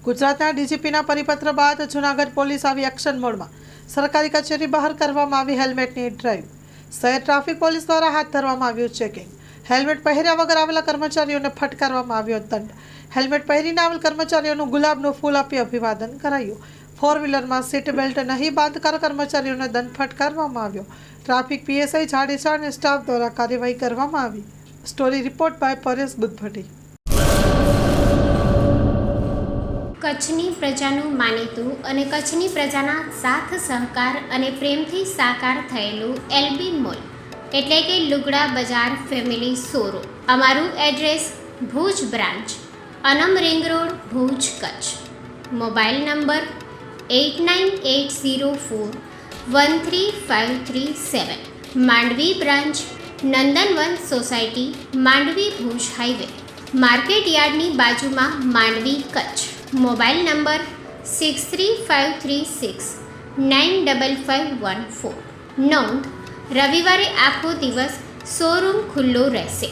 ગુજરાતના ડીજીપીના પરિપત્ર બાદ જૂનાગઢ પોલીસ આવી એક્શન મોડમાં સરકારી કચેરી બહાર કરવામાં આવી હેલ્મેટની ડ્રાઈવ. શહેર ટ્રાફિક પોલીસ દ્વારા હાથ ધરવામાં આવ્યું ચેકિંગ. હેલ્મેટ પહેર્યા વગર આવેલા કર્મચારીઓને ફટકારવામાં આવ્યો દંડ. હેલ્મેટ પહેરીને આવેલ કર્મચારીઓનું ગુલાબનું ફૂલ આપી અભિવાદન કરાયું. ફોર વ્હીલરમાં સીટ બેલ્ટ નહીં બાંધકાર કર્મચારીઓને દંડ ફટકારવામાં આવ્યો. ટ્રાફિક પીએસઆઈ જાડેજા અને સ્ટાફ દ્વારા કાર્યવાહી કરવામાં આવી. Story report by Paresh Buddhbhatti. કચ્છની પ્રજાનું માનીતું અને કચ્છની પ્રજાના સાથ સહકાર અને પ્રેમથી સાકાર થયેલું એલબી મોલ એટલે કે લુગડા બજાર ફેમિલી શોરૂમ. અમારું address Bhuj branch, Anam ring road, Bhuj, Kutch. Mobile number 8980413537. Mandvi branch, Nandanvan society, Mandvi, Bhuj highway, market યાર્ડની બાજુમાં, માંડવી, કચ્છ. Mobile number 6353695514. નોંધ: રવિવારે આખો દિવસ શોરૂમ ખુલ્લો રહેશે.